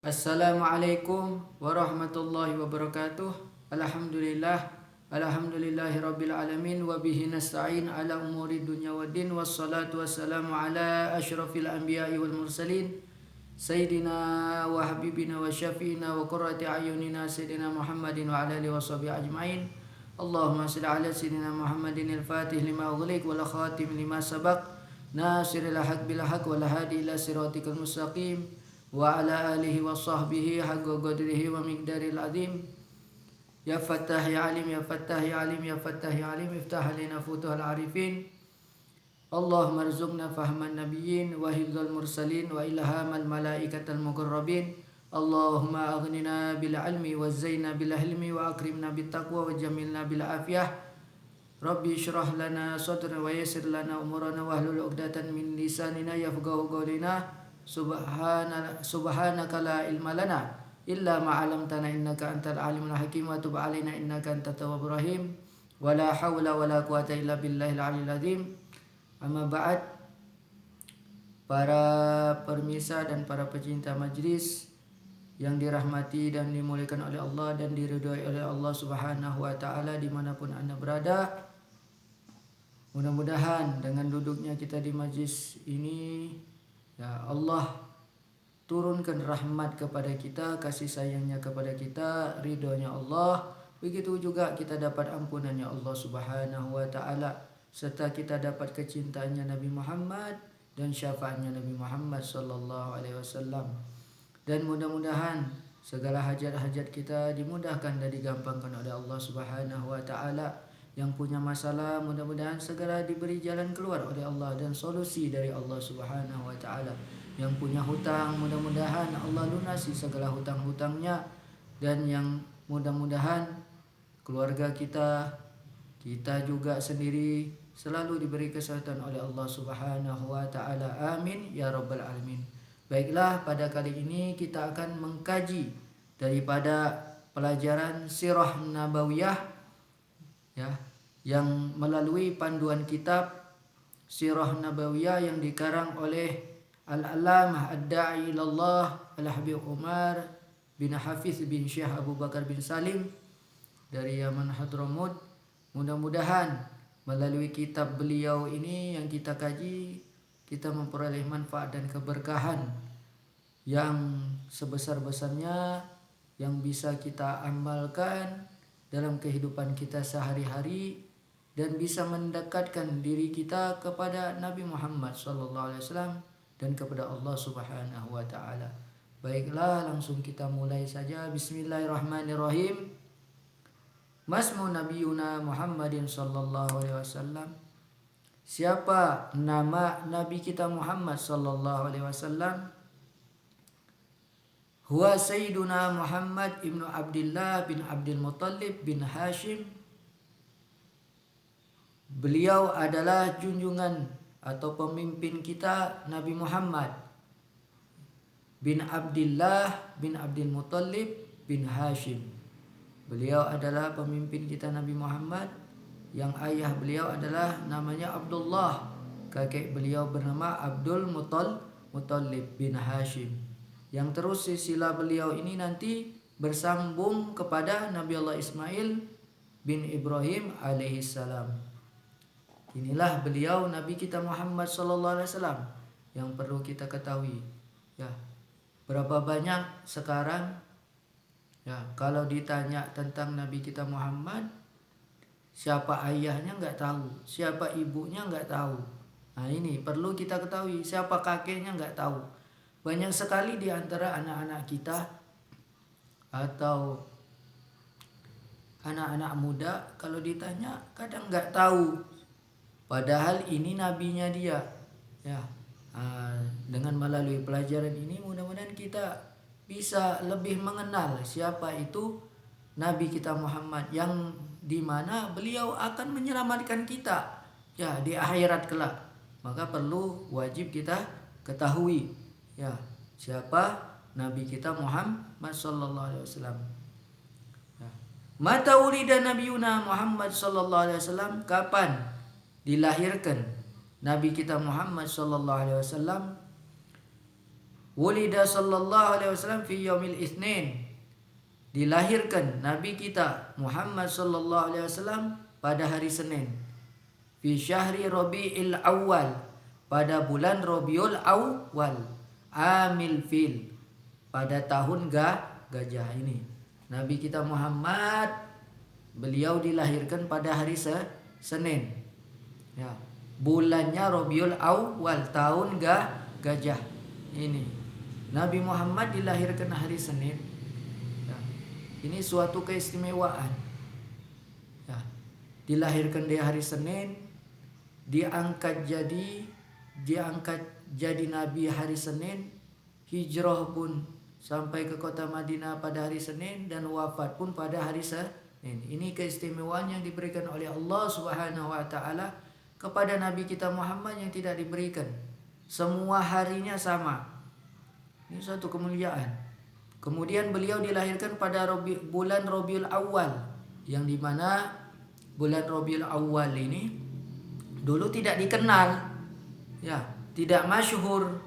Assalamualaikum warahmatullahi wabarakatuh. Alhamdulillahi rabbil alamin wa bihi nasta'in ala umuri dunya waddin wassalatu wassalamu ala asyrafil anbiya'i wal mursalin sayyidina wa habibina wa syafi'ina wa qurrati ayunina sayyidina Muhammadin wa ala alihi washabihi ajmain. Allahumma shalli ala sayyidina Muhammadin al-fatih lima ughliq wal khatim lima sabaq nasiril haq bil haq wal hadi ila siratikal mustaqim wa ala alihi wa sahbihi haqqa qadrihi wa miqdaril azim. Ya Fattah ya Alim ya Fattah ya Alim ya Fattah ya Alim iftah alaina futuhal arifin. Allahumma rzuqna fahman nabiyyin wa hifdzal mursalin wa ilhamal malaikatal muqarrabin. Allahumma aghnina bil ilmi wa zaina bil hilmi wa akrimna bit taqwa wa jamilna bil afiyah. Rabbi syrah lana sadra wa yassir lana umurana wa hlul 'uqdatan min lisanina yafqahu qawlana. Subhanaka la ilma lana illa ma 'allamtana innaka antal alimul hakim wa tub 'alaina innaka antat tawwabur rahim. Wala haula wala quwata illa billahil aliyil azim. Amma ba'd. Para permisa dan para pecinta majlis yang dirahmati dan dimuliakan oleh Allah dan diridhoi oleh Allah Subhanahu wa taala dimanapun Anda berada. Mudah-mudahan dengan duduknya kita di majlis ini, ya Allah turunkan rahmat kepada kita, kasih sayangnya kepada kita, ridhonya Allah. Begitu juga kita dapat ampunannya Allah Subhanahu wa ta'ala, serta kita dapat kecintaannya Nabi Muhammad dan syafaatnya Nabi Muhammad sallallahu alaihi wasallam. Dan mudah-mudahan segala hajat-hajat kita dimudahkan dan digampangkan oleh Allah Subhanahu wa ta'ala. Yang punya masalah mudah-mudahan segera diberi jalan keluar oleh Allah dan solusi dari Allah Subhanahu wa ta'ala. Yang punya hutang mudah-mudahan Allah lunasi segala hutang-hutangnya. Dan yang mudah-mudahan keluarga kita juga sendiri selalu diberi kesehatan oleh Allah Subhanahu wa ta'ala. Amin ya rabbal alamin. Baiklah, pada kali ini kita akan mengkaji daripada pelajaran Sirah Nabawiyah, ya, yang melalui panduan kitab Sirah Nabawiyah yang dikarang oleh Al-Allamah Ad-Da'i ilallah Al-Habib Umar bin Hafiz bin Syekh Abu Bakar bin Salim dari Yaman Hadramut. Mudah-mudahan melalui kitab beliau ini yang kita kaji, kita memperoleh manfaat dan keberkahan yang sebesar-besarnya, yang bisa kita amalkan dalam kehidupan kita sehari-hari dan bisa mendekatkan diri kita kepada Nabi Muhammad SAW dan kepada Allah Subhanahu wa ta'ala. Baiklah, langsung kita mulai saja. Bismillahirrahmanirrahim. Masmu Nabiyuna Muhammadin sallallahu alaihi wasallam. Siapa nama Nabi kita Muhammad sallallahu alaihi wasallam? Huwa Sayyiduna Muhammad ibnu Abdullah bin Abdul Muttalib bin Hashim. Beliau adalah junjungan atau pemimpin kita Nabi Muhammad bin Abdullah bin Abdul Muttalib bin Hashim. Beliau adalah pemimpin kita Nabi Muhammad yang ayah beliau adalah namanya Abdullah, kakek beliau bernama Abdul Muttalib bin Hashim. Yang terus silsilah beliau ini nanti bersambung kepada Nabi Allah Ismail bin Ibrahim alaihissalam. Inilah beliau Nabi kita Muhammad sallallahu alaihi wasallam yang perlu kita ketahui. Ya, berapa banyak sekarang, ya, kalau ditanya tentang Nabi kita Muhammad, siapa ayahnya nggak tahu, siapa ibunya nggak tahu. Nah, ini perlu kita ketahui, siapa kakeknya nggak tahu. Banyak sekali di antara anak-anak kita atau anak-anak muda kalau ditanya kadang nggak tahu. Padahal ini nabinya dia. Ya, dengan melalui pelajaran ini mudah-mudahan kita bisa lebih mengenal siapa itu Nabi kita Muhammad yang dimana beliau akan menyelamatkan kita, ya, di akhirat kelak. Maka perlu wajib kita ketahui, ya, siapa Nabi kita Muhammad sallallahu alaihi wasallam. Mata ulida nabiyuna Muhammad sallallahu alaihi wasallam, kapan dilahirkan Nabi kita Muhammad sallallahu alaihi wasallam? Wulida sallallahu alaihi wasallam fi yaumil itsnin. Dilahirkan Nabi kita Muhammad sallallahu alaihi wasallam pada hari Senin. Fi syahri Rabiul Awal, pada bulan Rabiul Awal. Amil fil, pada tahun gajah ini. Nabi kita Muhammad, beliau dilahirkan pada hari Senin. Ya. Bulannya Rabiul Awal, tahun gajah ini. Nabi Muhammad dilahirkan hari Senin. Ya. Ini suatu keistimewaan. Ya. Dilahirkan di hari Senin, diangkat jadi Nabi hari Senin, hijrah pun sampai ke kota Madinah pada hari Senin, dan wafat pun pada hari Senin. Ini keistimewaan yang diberikan oleh Allah Subhanahu wa taala kepada Nabi kita Muhammad yang tidak diberikan. Semua harinya sama. Ini suatu kemuliaan. Kemudian beliau dilahirkan pada bulan Rabiul Awal, yang dimana bulan Rabiul Awal ini dulu tidak dikenal, ya, tidak masyhur,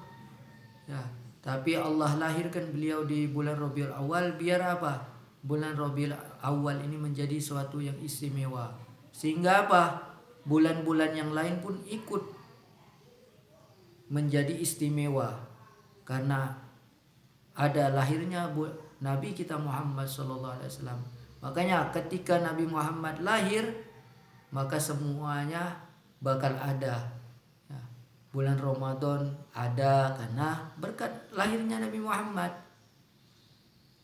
ya. Tapi Allah lahirkan beliau di bulan Rabiul Awal biar apa? Bulan Rabiul Awal ini menjadi suatu yang istimewa, sehingga apa? Bulan-bulan yang lain pun ikut menjadi istimewa karena ada lahirnya Nabi kita Muhammad sallallahu alaihi wasallam. Makanya ketika Nabi Muhammad lahir, maka semuanya bakal ada. Ya, bulan Ramadan ada karena berkat lahirnya Nabi Muhammad.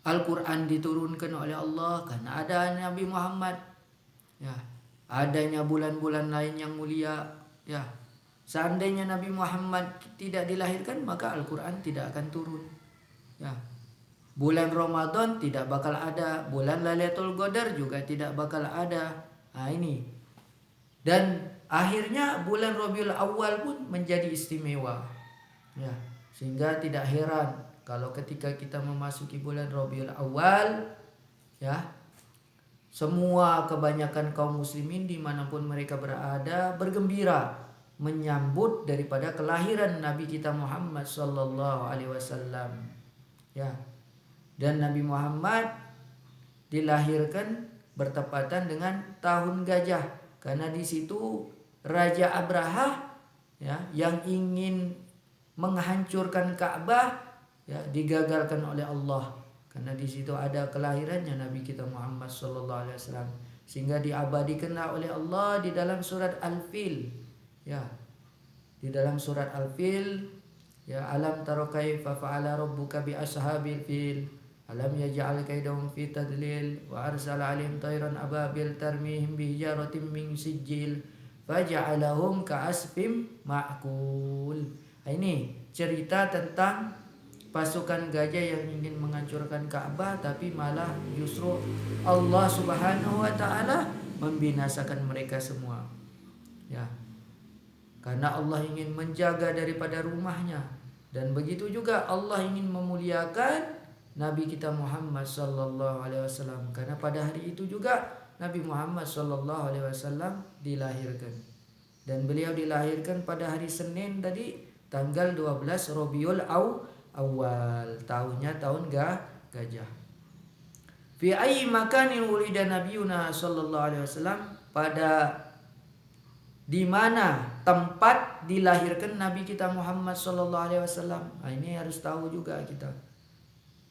Al-Quran diturunkan oleh Allah karena ada Nabi Muhammad. Ya, adanya bulan-bulan lain yang mulia. Ya, seandainya Nabi Muhammad tidak dilahirkan, maka Al-Quran tidak akan turun. Ya, bulan Ramadan tidak bakal ada, bulan Lailatul Qadar juga tidak bakal ada. Nah ini. Dan akhirnya bulan Rabiul Awal pun menjadi istimewa. Ya, sehingga tidak heran kalau ketika kita memasuki bulan Rabiul Awal, ya, semua kebanyakan kaum muslimin dimanapun mereka berada bergembira menyambut daripada kelahiran Nabi kita Muhammad sallallahu alaihi wasallam. Ya. Dan Nabi Muhammad dilahirkan bertepatan dengan tahun gajah, karena di situ Raja Abraha, ya, yang ingin menghancurkan Ka'bah, ya, digagalkan oleh Allah, karena di situ ada kelahirannya Nabi kita Muhammad sallallahu alaihi wasallam, sehingga diabadikan oleh Allah di dalam surat Al-Fil. Ya. Di dalam surat Al-Fil, ya, alam tara kaifa fa'ala rabbuka bi ashabil fil alam yaj'al kaidahum fi tadlil wa arsala 'alaihim tayran ababil tarmihim bi hijaratin min sijil faja'alahum ka'asfim ma'kul. Ini cerita tentang pasukan gajah yang ingin menghancurkan Ka'bah, tapi malah justru Allah Subhanahu wa taala membinasakan mereka semua. Ya. Karena Allah ingin menjaga daripada rumahnya. Dan begitu juga Allah ingin memuliakan Nabi kita Muhammad sallallahu alaihi wasallam, karena pada hari itu juga Nabi Muhammad sallallahu alaihi wasallam dilahirkan. Dan beliau dilahirkan pada hari Senin tadi, tanggal 12 Rabiul Awal, tahunnya tahun gajah. Fi ayyi makanin wulida nabiyuna sallallahu alaihi wasallam, pada di mana tempat dilahirkan Nabi kita Muhammad sallallahu alaihi wasallam. Nah, ini harus tahu juga kita.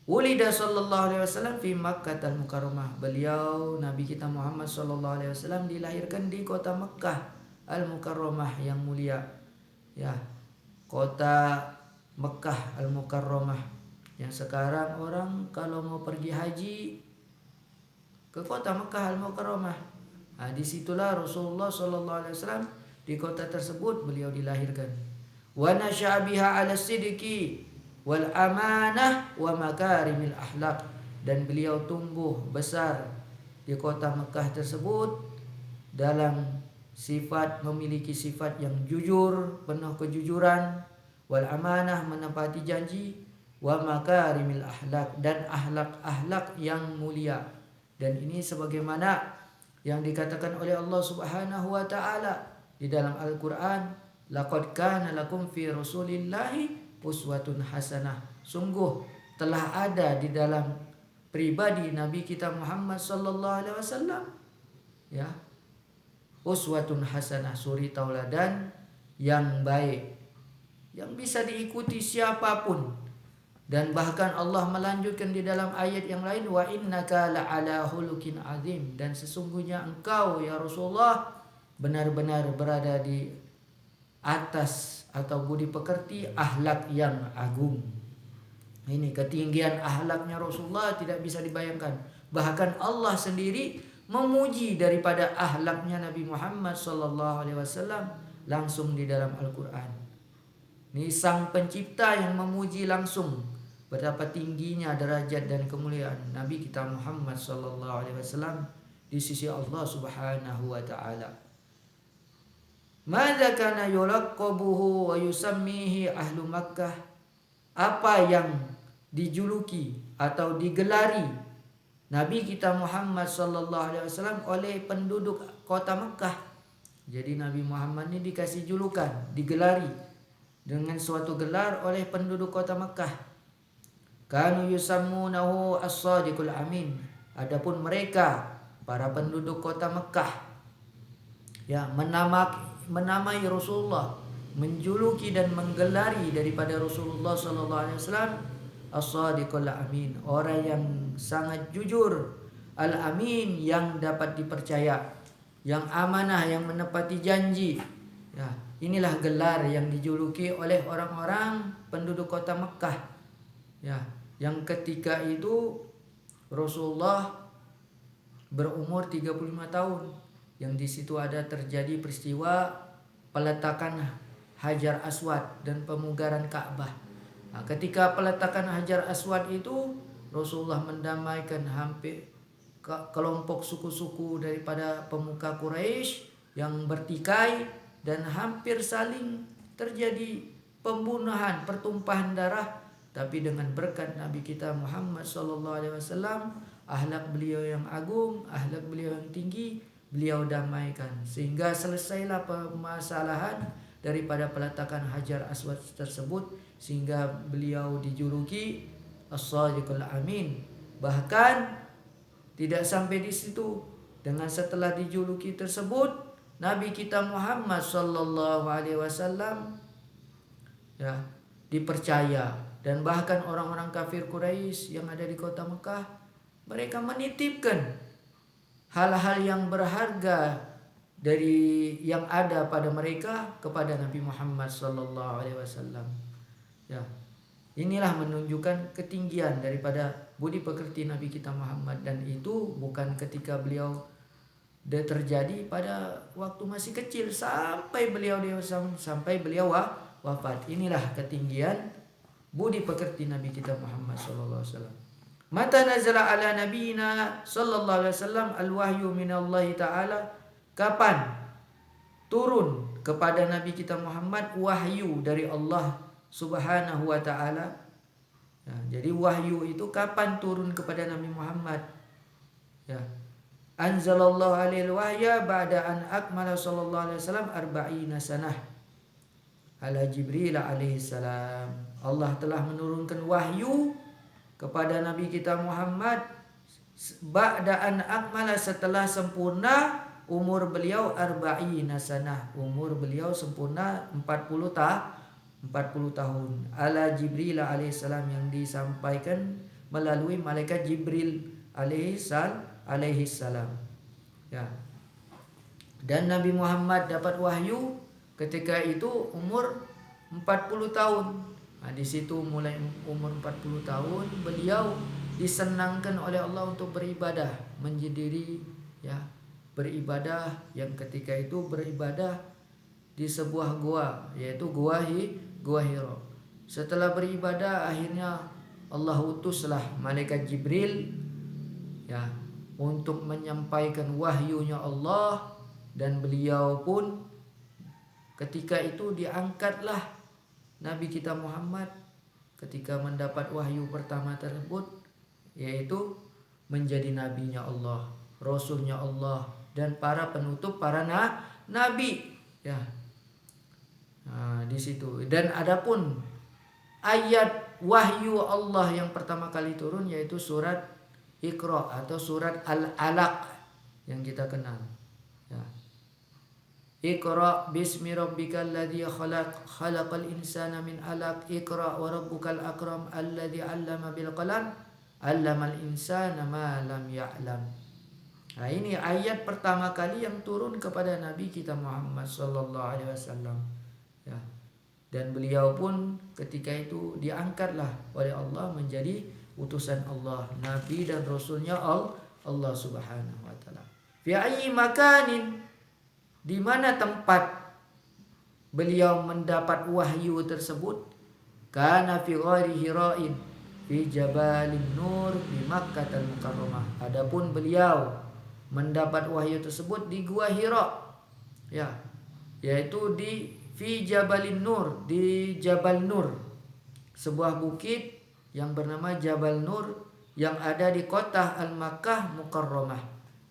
Wulida sallallahu alaihi wasallam fi Makkahal Mukarramah. Beliau Nabi kita Muhammad sallallahu alaihi wasallam dilahirkan di kota Mekkah Al Mukarramah yang mulia. Ya, kota Mekkah Al Mukarramah yang sekarang orang kalau mau pergi haji ke kota Mekkah Al Mukarramah. Nah, disitulah Rasulullah sallallahu alaihi wasallam, di kota tersebut beliau dilahirkan. Wa nasya'a biha 'ala sidqi wal amanah wa makarimil akhlaq, dan beliau tumbuh besar di kota Mekkah tersebut dalam sifat, memiliki sifat yang jujur, penuh kejujuran, wal amanah, menepati janji, wa makarimil akhlaq, dan akhlak-akhlak yang mulia. Dan ini sebagaimana yang dikatakan oleh Allah Subhanahu wa taala di dalam Al-Qur'an, laqad kana lakum fi Rasulillahi uswatun hasanah. sungguh telah ada di dalam pribadi Nabi kita Muhammad sallallahu alaihi wasallam ya uswatun hasanah, suri tauladan yang baik yang bisa diikuti siapapun. Dan bahkan Allah melanjutkan di dalam ayat yang lain, wa innaka la'ala khuluqin azim, dan sesungguhnya engkau ya Rasulullah benar-benar berada di atas atau budi pekerti akhlak yang agung. Ini ketinggian akhlaknya Rasulullah tidak bisa dibayangkan. Bahkan Allah sendiri memuji daripada akhlaknya Nabi Muhammad sallallahu alaihi wasallam langsung di dalam Al-Qur'an. Ini sang pencipta yang memuji langsung betapa tingginya derajat dan kemuliaan Nabi kita Muhammad sallallahu alaihi wasallam di sisi Allah Subhanahu wa taala. Madza kana yulaqabuhu wa yusammihi ahlu Makkah? Apa yang dijuluki atau digelari Nabi kita Muhammad sallallahu alaihi wasallam oleh penduduk kota Mekah. Jadi Nabi Muhammad ini dikasih julukan, digelari dengan suatu gelar oleh penduduk kota Mekah. Kanu yusammunahu as-sadiqul amin. Adapun mereka para penduduk kota Mekah ya menamai Rasulullah, menjuluki dan menggelari daripada Rasulullah sallallahu alaihi wasallam as-sadiqul amin, orang yang sangat jujur, al-amin yang dapat dipercaya, yang amanah, yang menepati janji. Ya, inilah gelar yang dijuluki oleh orang-orang penduduk kota Mekah. Ya, yang ketika itu Rasulullah berumur 35 tahun. Yang di situ ada terjadi peristiwa peletakan Hajar Aswad dan pemugaran Ka'bah. Nah, ketika peletakan Hajar Aswad itu Rasulullah mendamaikan hampir kelompok suku-suku daripada pemuka Quraisy yang bertikai dan hampir saling terjadi pembunuhan, pertumpahan darah. Tapi dengan berkat Nabi kita Muhammad SAW, akhlak beliau yang agung, akhlak beliau yang tinggi, beliau damaikan sehingga selesailah permasalahan daripada peletakan Hajar Aswad tersebut, sehingga beliau dijuluki As-Sadiqul Amin. Bahkan tidak sampai di situ, dengan setelah dijuluki tersebut Nabi kita Muhammad sallallahu alaihi wasallam ya dipercaya, dan bahkan orang-orang kafir Quraisy yang ada di kota Mekah mereka menitipkan hal-hal yang berharga dari yang ada pada mereka kepada Nabi Muhammad sallallahu alaihi wasallam. Ya. Inilah menunjukkan ketinggian daripada budi pekerti Nabi kita Muhammad, dan itu bukan ketika beliau terjadi pada waktu masih kecil sampai beliau dewasa, sampai beliau wafat. Inilah ketinggian budi pekerti Nabi kita Muhammad sallallahu alaihi wasallam. Mata nazala ala nabiyina sallallahu alaihi wasallam al-wahyu minallahi ta'ala? Kapan turun kepada Nabi kita Muhammad wahyu dari Allah Subhanahu wa ta'ala? Ya, jadi wahyu itu kapan turun kepada Nabi Muhammad? Ya. Anzalallahu alaihi wahya ba'da an akmala sallallahu alaihi wasallam arba'ina sanah ala Jibril alaihi salam. Allah telah menurunkan wahyu kepada Nabi kita Muhammad ba'da an akmala, setelah sempurna umur beliau arba'ina sanah, umur beliau sempurna 40 tahun. Ala Jibril alaihissalam, yang disampaikan melalui malaikat Jibril alaihissalam. Ya. Dan Nabi Muhammad dapat wahyu ketika itu umur 40 tahun. Nah, di situ mulai umur 40 tahun beliau disenangkan oleh Allah untuk beribadah, menjadi ya beribadah, yang ketika itu beribadah di sebuah gua, yaitu Gua Hira. Setelah beribadah akhirnya Allah utuslah malaikat Jibril ya untuk menyampaikan wahyunya Allah, dan beliau pun ketika itu diangkatlah Nabi kita Muhammad ketika mendapat wahyu pertama tersebut, yaitu menjadi nabinya Allah, rasulnya Allah, dan para penutup para nabi ya. Nah, di situ. Dan adapun ayat wahyu Allah yang pertama kali turun yaitu surat Iqra atau surat Al-Alaq yang kita kenal. Ya. Iqra bismi rabbikal ladzi khalaq khalaqal insana min 'alaq Iqra wa rabbukal akram alladzi 'allama bil qalam 'allamal insana ma lam ya'lam. Nah, ini ayat pertama kali yang turun kepada Nabi kita Muhammad sallallahu alaihi wasallam. Ya. Dan beliau pun ketika itu diangkatlah oleh Allah menjadi utusan Allah, nabi dan rasulnya Allah Subhanahu wa taala. Fi ayyi makanin, di mana tempat beliau mendapat wahyu tersebut? Kana fi ghairi Hira'in fi Jabalin Nur di Makkah Al-Mukarramah. Adapun beliau mendapat wahyu tersebut di Gua Hira. Ya, yaitu di fi Jabalin Nur, di Jabal Nur, sebuah bukit yang bernama Jabal Nur yang ada di kota Al-Makkah Mukarramah.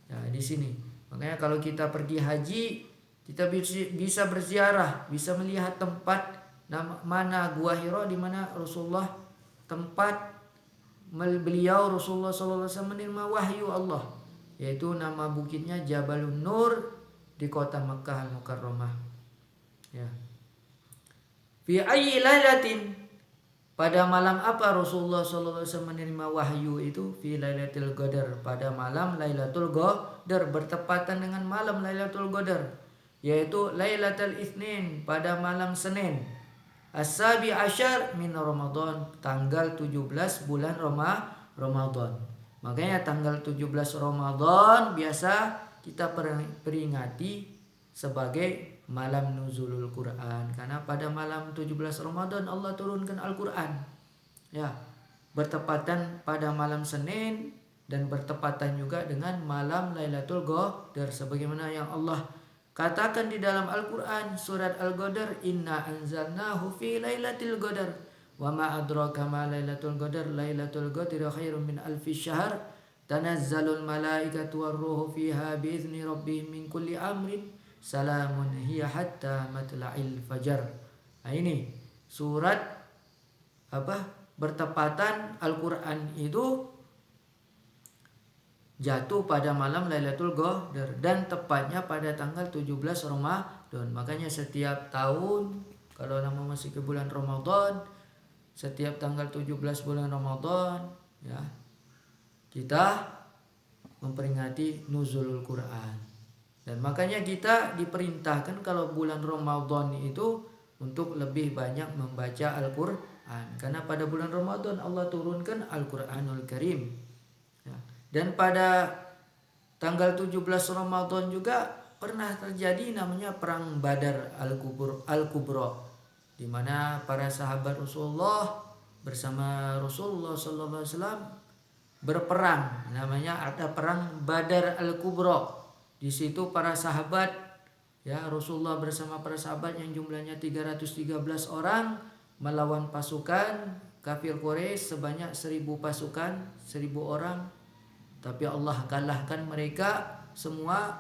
Ya, di sini. Makanya kalau kita pergi haji, kita bisa berziarah, bisa melihat tempat mana Gua Hira, di mana Rasulullah, tempat beliau Rasulullah sallallahu alaihi wasallam menerima wahyu Allah, yaitu nama bukitnya Jabalun Nur di kota Makkah Al-Mukarramah. Ya. Fi ayyi lailatin, pada malam apa Rasulullah sallallahu alaihi wasallam menerima wahyu itu? Fi Lailatul Qadar, pada malam Lailatul Qadar, bertepatan dengan malam Lailatul Qadar, yaitu Lailatul Itsnin, pada malam Senin. As-sabi asyar min Ramadan, tanggal 17 bulan Ramadan. Makanya tanggal 17 Ramadan biasa kita peringati sebagai malam nuzulul Quran, karena pada malam 17 Ramadan Allah turunkan Al-Quran. Ya, bertepatan pada malam Senin dan bertepatan juga dengan malam Lailatul Qadar, sebagaimana yang Allah katakan di dalam Al-Quran surat Al-Qadar, inna anzalnahu fi lailatul qadar wa ma adraka ma lailatul qadar lailatul qadri khairum min alfi syahr tanazzalul malaikatu war ruhu fiha biizni rabbihim min kulli amrin salamun hiya hatta matla'il fajar. Nah, ini surat bertepatan Al-Quran itu jatuh pada malam Lailatul Qadar dan tepatnya pada tanggal 17 Ramadan. Makanya setiap tahun kalau nama masih ke bulan Ramadan, setiap tanggal 17 bulan Ramadan, ya, kita memperingati nuzulul Quran. Dan makanya kita diperintahkan kalau bulan Ramadan itu untuk lebih banyak membaca Al-Quran, karena pada bulan Ramadan Allah turunkan Al-Quranul Karim. Ya. Dan pada tanggal 17 Ramadan juga pernah terjadi namanya perang Badar Al-Kubra, di mana para sahabat Rasulullah bersama Rasulullah sallallahu alaihi wasallam berperang, namanya ada perang Badar Al-Kubra. Di situ para sahabat, ya, Rasulullah bersama para sahabat yang jumlahnya 313 orang melawan pasukan kafir Quraisy sebanyak 1000 pasukan, 1000 orang. Tapi Allah kalahkan mereka semua,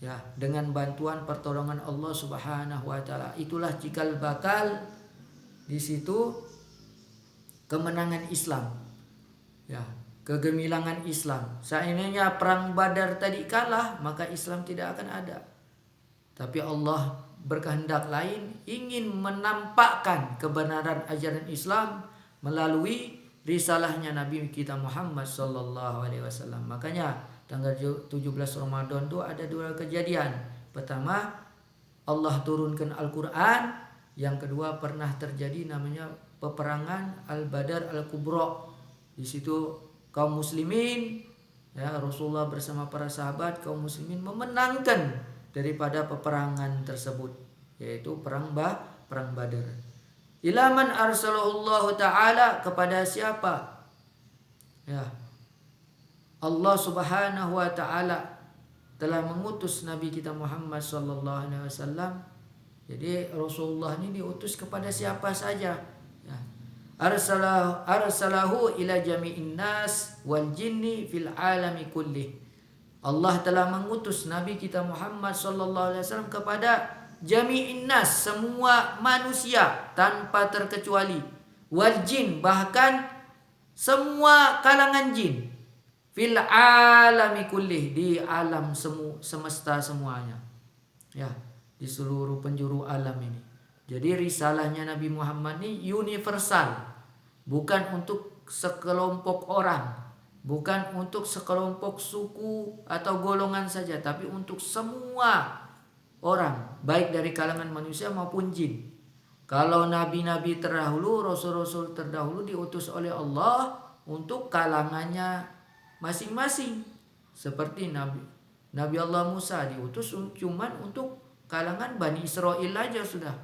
ya, dengan bantuan pertolongan Allah Subhanahu wa taala. Itulah cikal bakal di situ kemenangan Islam. Ya, kegemilangan Islam. Seandainya perang Badar tadi kalah, maka Islam tidak akan ada. Tapi Allah berkehendak lain, ingin menampakkan kebenaran ajaran Islam melalui risalahnya Nabi kita Muhammad sallallahu alaihi wasallam. Makanya tanggal 17 Ramadan itu ada dua kejadian. Pertama, Allah turunkan Al-Quran. Yang kedua, pernah terjadi namanya peperangan Al-Badar Al-Kubra. Di situ kaum muslimin, ya, Rasulullah bersama para sahabat kaum muslimin memenangkan daripada peperangan tersebut, yaitu perang Badar. Ilaman arsalahullahu ta'ala, kepada siapa? Ya, Allah Subhanahu wa ta'ala telah mengutus Nabi kita Muhammad sallallahu alaihi wasallam. Jadi Rasulullah ini diutus kepada siapa saja? Ya. Arsalahu ila jami'in nas wal jinni fil alami kulli. Allah telah mengutus Nabi kita Muhammad sallallahu alaihi wasallam kepada jami'in nas, semua manusia tanpa terkecuali, wal jin, bahkan semua kalangan jin, fil alami kullih, di alam semesta semuanya, ya, di seluruh penjuru alam ini. Jadi risalahnya Nabi Muhammad ini universal, bukan untuk sekelompok orang, bukan untuk sekelompok suku atau golongan saja, tapi untuk semua orang, baik dari kalangan manusia maupun jin. Kalau nabi-nabi terdahulu, rasul-rasul terdahulu diutus oleh Allah untuk kalangannya masing-masing. Seperti Nabi Allah Musa diutus cuman untuk kalangan Bani Israel aja sudah.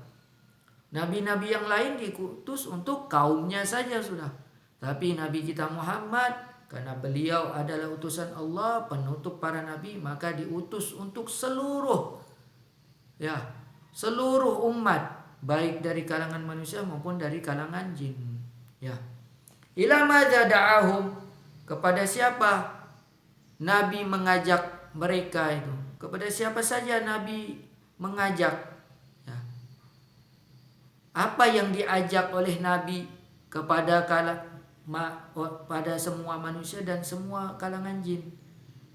Nabi-nabi yang lain diutus untuk kaumnya saja sudah. Tapi Nabi kita Muhammad, karena beliau adalah utusan Allah, penutup para nabi, maka diutus untuk seluruh umat, baik dari kalangan manusia maupun dari kalangan jin. Ya. Ila madza da'ahum, kepada siapa Nabi mengajak mereka itu? Kepada siapa saja Nabi mengajak? Ya. Apa yang diajak oleh Nabi kepada pada semua manusia dan semua kalangan jin?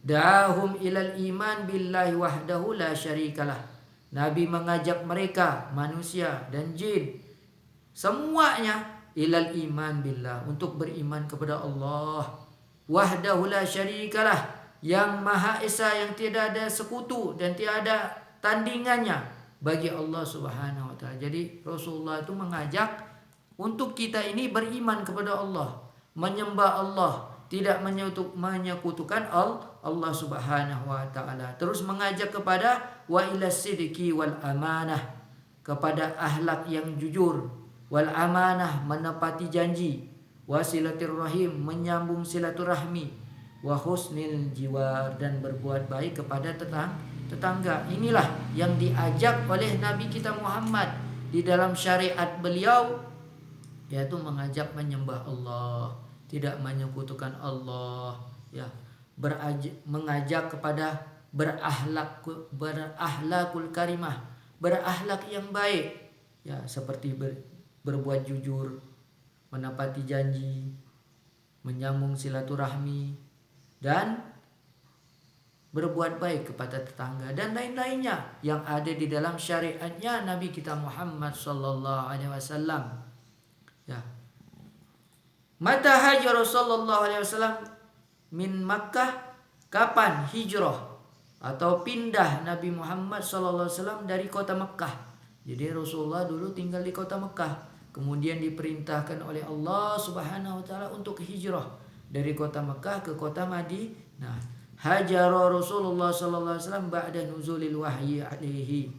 Da'ahum ilal iman billahi wahdahu la syarikalah. Nabi mengajak mereka, manusia dan jin, semuanya, ilal iman billah, untuk beriman kepada Allah, wahdahu la syarikalah, yang maha esa, yang tidak ada sekutu dan tidak ada tandingannya bagi Allah Subhanahu wa taala. Jadi Rasulullah itu mengajak untuk kita ini beriman kepada Allah, menyembah Allah, tidak menyekutukan Allah Subhanahu wa taala. Terus mengajak kepada wa ila sidqi wal amanah, kepada akhlak yang jujur, wal amanah, menepati janji, wasilatir rahim, menyambung silaturahmi, wa husnil jiwar, dan berbuat baik kepada tetangga. Inilah yang diajak oleh Nabi kita Muhammad di dalam syariat beliau, yaitu mengajak menyembah Allah, tidak menyekutukan Allah, ya, mengajak kepada berakhlakul karimah, berakhlak yang baik, ya, seperti berbuat jujur, menepati janji, menyambung silaturahmi, dan berbuat baik kepada tetangga, dan lain-lainnya yang ada di dalam syariatnya Nabi kita Muhammad sallallahu alaihi wasallam. Ya. Mata hajjah Rasulullah SAW min Makkah, kapan hijrah atau pindah Nabi Muhammad SAW dari kota Makkah. Jadi Rasulullah dulu tinggal di kota Makkah, kemudian diperintahkan oleh Allah Subhanahu wa taala untuk hijrah dari kota Makkah ke kota Madinah. Hajara Rasulullah SAW ba'da nuzulil wahyi alaihi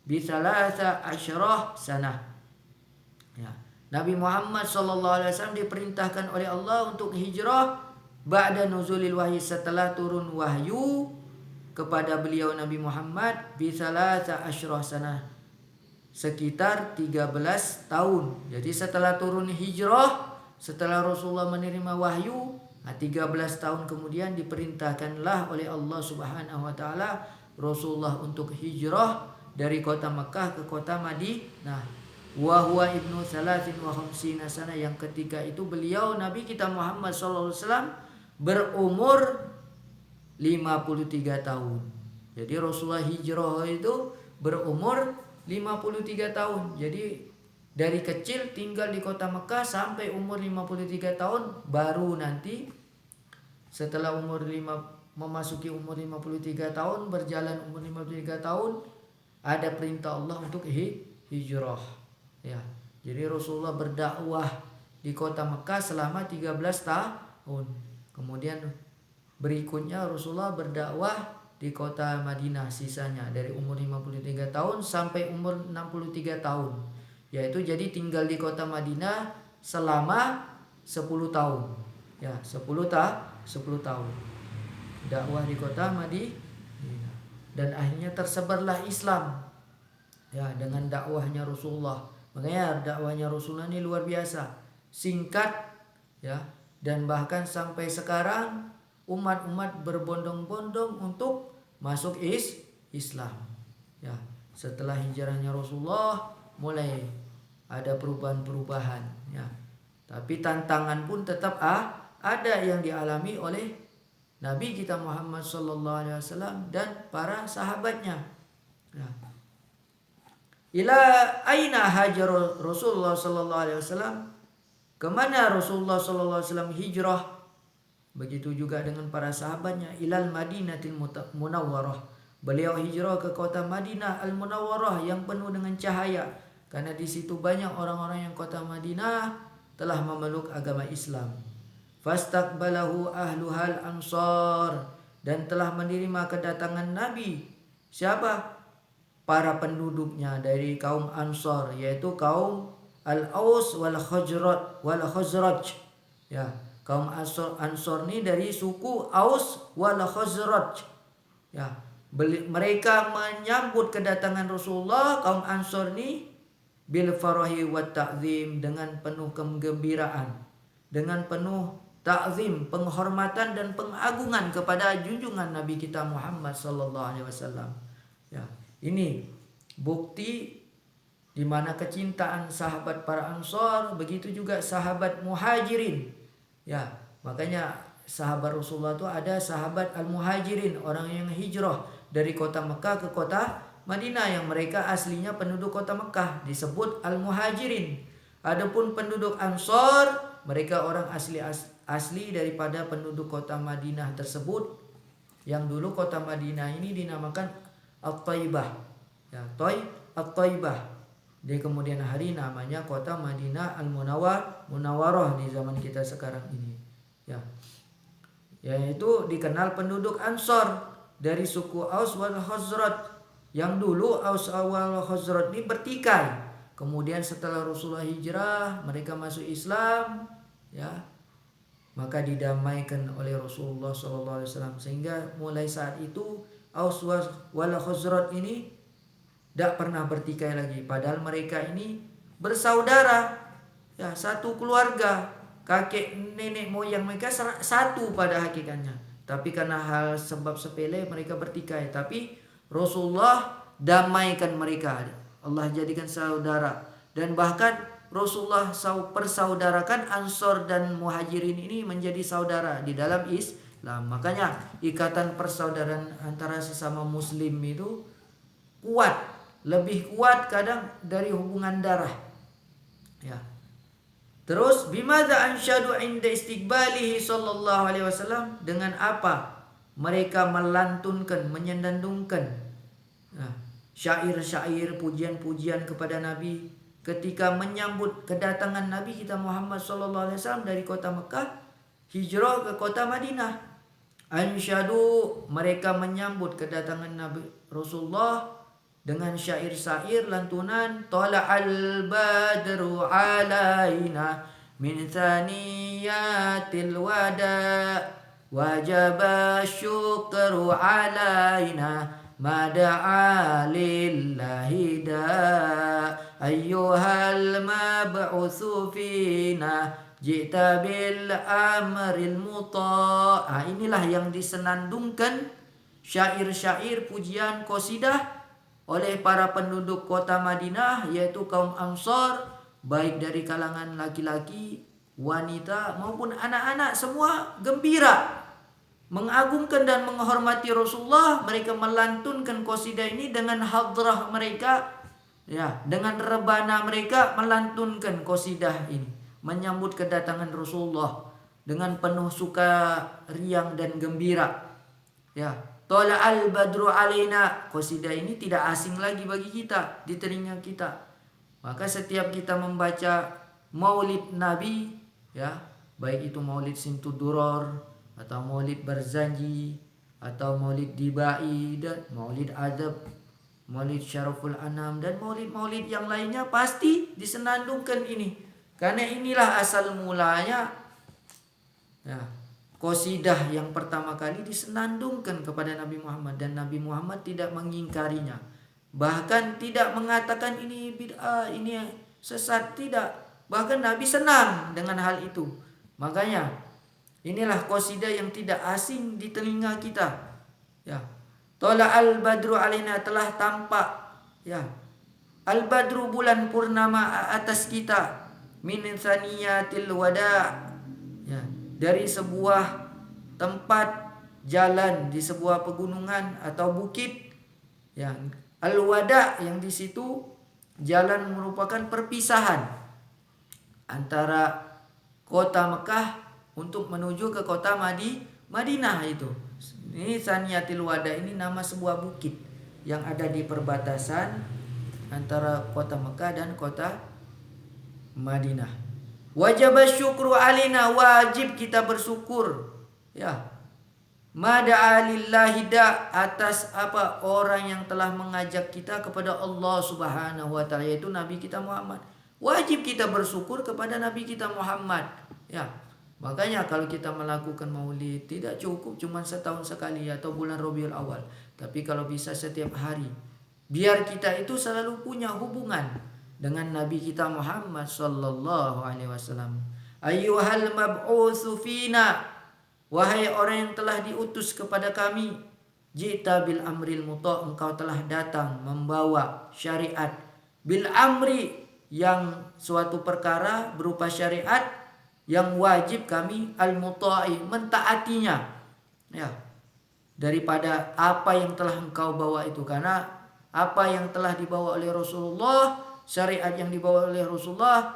bi 13 sanah. Ya. Nabi Muhammad SAW diperintahkan oleh Allah untuk hijrah ba'da nuzulil wahyi, setelah turun wahyu kepada beliau Nabi Muhammad, bi 13 sanah, sekitar 13 tahun. Jadi setelah turun hijrah, setelah Rasulullah menerima wahyu, 13 tahun kemudian diperintahkanlah oleh Allah Subhanahu wa taala Rasulullah untuk hijrah dari kota Makkah ke kota Madinah. Wa huwa ibnu 53 sana, yang ketika itu beliau Nabi kita Muhammad SAW berumur 53 tahun. Jadi Rasulullah hijrah itu berumur 53 tahun. Jadi dari kecil tinggal di kota Mekah sampai umur 53 tahun, baru nanti setelah memasuki umur 53 tahun, berjalan umur 53 tahun, ada perintah Allah untuk hijrah. Ya, jadi Rasulullah berdakwah di kota Mekah selama 13 tahun. Kemudian berikutnya Rasulullah berdakwah di kota Madinah sisanya dari umur 53 tahun sampai umur 63 tahun. Yaitu jadi tinggal di kota Madinah selama 10 tahun. Ya, 10 tahun. Dakwah di kota Madinah. Dan akhirnya tersebarlah Islam. Ya, dengan dakwahnya Rasulullah. Makanya dakwahnya Rasulullah ini luar biasa, singkat, ya, dan bahkan sampai sekarang umat-umat berbondong-bondong untuk masuk Islam. Ya, setelah hijrahnya Rasulullah mulai ada perubahan-perubahan, ya. Tapi tantangan pun tetap ada yang dialami oleh Nabi kita Muhammad sallallahu alaihi wasallam dan para sahabatnya. Nah, ila aina hajar Rasulullah sallallahu alaihi wasallam? Kemana Rasulullah sallallahu alaihi wasallam hijrah? Begitu juga dengan para sahabatnya, ilal Madinatil Munawwarah. Beliau hijrah ke kota Madinah Al-Munawwarah yang penuh dengan cahaya. Karena di situ banyak orang-orang yang kota Madinah telah memeluk agama Islam. Fastaqbalahu ahluhal ansar, dan telah menerima kedatangan Nabi. Siapa? Para penduduknya dari kaum Ansar, yaitu kaum Al-Aus wal Khazraj. Ya, kaum Ansar ini dari suku Aus wal Khazraj. Ya, mereka menyambut kedatangan Rasulullah, kaum Ansar ini bil farahi wa ta'zim, dengan penuh kegembiraan, dengan penuh ta'zim, penghormatan dan pengagungan kepada junjungan Nabi kita Muhammad sallallahu alaihi wasallam. Ya, ini bukti di mana kecintaan sahabat para Ansar, begitu juga sahabat Muhajirin. Ya, makanya sahabat Rasulullah itu ada sahabat Al-Muhajirin, orang yang hijrah dari kota Mekah ke kota Madinah, yang mereka aslinya penduduk kota Mekah, disebut Al-Muhajirin. Adapun penduduk Ansar, mereka orang asli daripada penduduk kota Madinah tersebut, yang dulu kota Madinah ini dinamakan At-Taibah. Ya, At-Taibah. Di kemudian hari namanya kota Madinah Al-Munawwarah di zaman kita sekarang ini. Ya. Yaitu dikenal penduduk Ansar dari suku Aus wal Khazraj. Yang dulu Aus wal Khazraj ini bertikai. Kemudian setelah Rasulullah hijrah, mereka masuk Islam, ya. Maka didamaikan oleh Rasulullah sallallahu alaihi wasallam, sehingga mulai saat itu Aus wal Khazraj ini tidak pernah bertikai lagi, padahal mereka ini bersaudara, ya, satu keluarga, kakek nenek moyang mereka satu pada hakikatnya. Tapi karena hal sebab sepele mereka bertikai, tapi Rasulullah damaikan mereka. Allah jadikan saudara, dan bahkan Rasulullah persaudarakan Ansor dan Muhajirin ini menjadi saudara di dalam Islam. Makanya ikatan persaudaraan antara sesama muslim itu kuat, lebih kuat kadang dari hubungan darah. Ya. Terus bimadza ansyadu inda istiqbalihi sallallahu alaihi wasallam, dengan apa mereka melantunkan, menyandungkan syair-syair pujian-pujian kepada Nabi ketika menyambut kedatangan Nabi kita Muhammad sallallahu alaihi wasallam dari kota Mekah hijrah ke kota Madinah. Ansyadu, mereka menyambut kedatangan Nabi Rasulullah dengan syair-syair lantunan, tala'al badru alaina min thaniyatil wada wajaba syukru alaina mada'a lillahi da ayyuhal mab'utsu fina jita bil amril muta'. Inilah yang disenandungkan syair-syair pujian qasidah oleh para penduduk kota Madinah, yaitu kaum Ansar, baik dari kalangan laki-laki, wanita maupun anak-anak, semua gembira mengagungkan dan menghormati Rasulullah. Mereka melantunkan qasidah ini dengan hadrah mereka, ya, dengan rebana mereka melantunkan qasidah ini menyambut kedatangan Rasulullah dengan penuh suka riang dan gembira. Ya, Tola'al badru alaina, qasidah ini tidak asing lagi bagi kita, di telinga kita. Maka setiap kita membaca maulid Nabi, ya, baik itu maulid Simtuduror atau maulid Barzanji atau maulid Dibai dan maulid Adab, maulid Syaraful Anam dan maulid-maulid yang lainnya, pasti disenandungkan ini. Karena inilah asal mulanya, ya, qasidah yang pertama kali disenandungkan kepada Nabi Muhammad, dan Nabi Muhammad tidak mengingkarinya, bahkan tidak mengatakan ini bid'ah, ini sesat, tidak. Bahkan Nabi senang dengan hal itu. Makanya inilah qasidah yang tidak asing di telinga kita. Ya. Tola'al badru alaina, telah tampak, ya, al badru bulan purnama atas kita. min saniyatil wada, ya, dari sebuah tempat jalan di sebuah pegunungan atau bukit, ya, al-wada yang di situ jalan merupakan perpisahan antara kota Mekah untuk menuju ke kota Madinah itu. Ini Saniyatil Wada, ini nama sebuah bukit yang ada di perbatasan antara kota Mekah dan kota Madinah. Wajib syukru alina, wajib kita bersyukur, ya, mada'a lillahi da, atas apa orang yang telah mengajak kita kepada Allah Subhanahu wa taala, yaitu Nabi kita Muhammad. Wajib kita bersyukur kepada Nabi kita Muhammad, ya. Makanya kalau kita melakukan maulid tidak cukup cuma setahun sekali atau bulan Rabiul Awal, tapi kalau bisa setiap hari, biar kita itu selalu punya hubungan dengan Nabi kita Muhammad sallallahu alaihi wasallam. Ayyuhal mab'utsu fina, wahai orang yang telah diutus kepada kami, jita bil amril muta', engkau telah datang membawa syariat, bil amri, yang suatu perkara berupa syariat yang wajib kami, al muta'i, mentaatinya, ya, daripada apa yang telah engkau bawa itu. Karena apa yang telah dibawa oleh Rasulullah, syariat yang dibawa oleh Rasulullah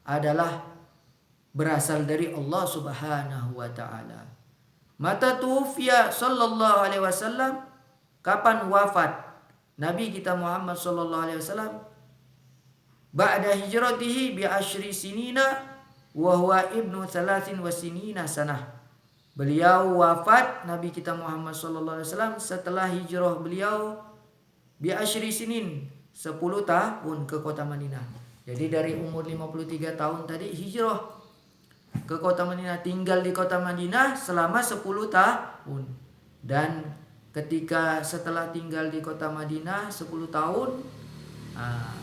adalah berasal dari Allah Subhanahu wa taala. Mata tufiya sallallahu alaihi wasallam, kapan wafat Nabi kita Muhammad sallallahu alaihi wasallam? Ba'da hijratihi bi asyri sinina wa huwa ibnu 33 sanah. Beliau wafat Nabi kita Muhammad sallallahu alaihi wasallam setelah hijrah beliau bi asyri sinin, 10 tahun ke kota Madinah. Jadi dari umur 53 tahun tadi hijrah ke kota Madinah, tinggal di kota Madinah selama 10 tahun. Dan ketika setelah tinggal di kota Madinah 10 tahun,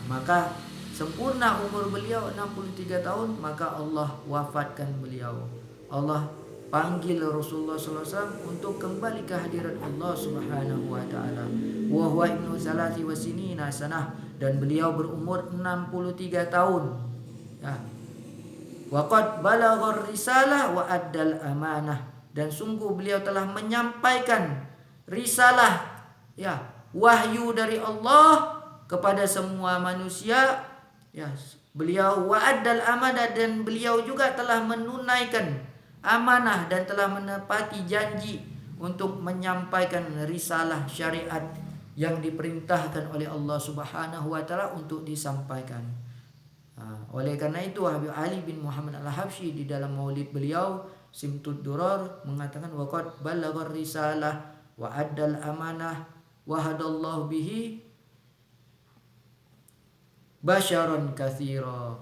maka sempurna umur beliau 63 tahun, maka Allah wafatkan beliau. Allah panggil Rasulullah SAW untuk kembali ke hadirat Allah Subhanahu wa taala. Wa huwa ibnu 33 sanah, dan beliau berumur 63 tahun. Ya. Wa qad balagha risalah wa addal amanah, dan sungguh beliau telah menyampaikan risalah, ya, wahyu dari Allah kepada semua manusia. Ya, beliau wa'addal amanah, dan beliau juga telah menunaikan amanah dan telah menepati janji untuk menyampaikan risalah syariat yang diperintahkan oleh Allah Subhanahu wa taala untuk disampaikan. Oleh karena itu Habib Ali bin Muhammad Al-Habsyi di dalam maulid beliau Simtud Durar mengatakan waqad balaghar risalah wa addal amanah wa hadallahu bihi basyaron katsira.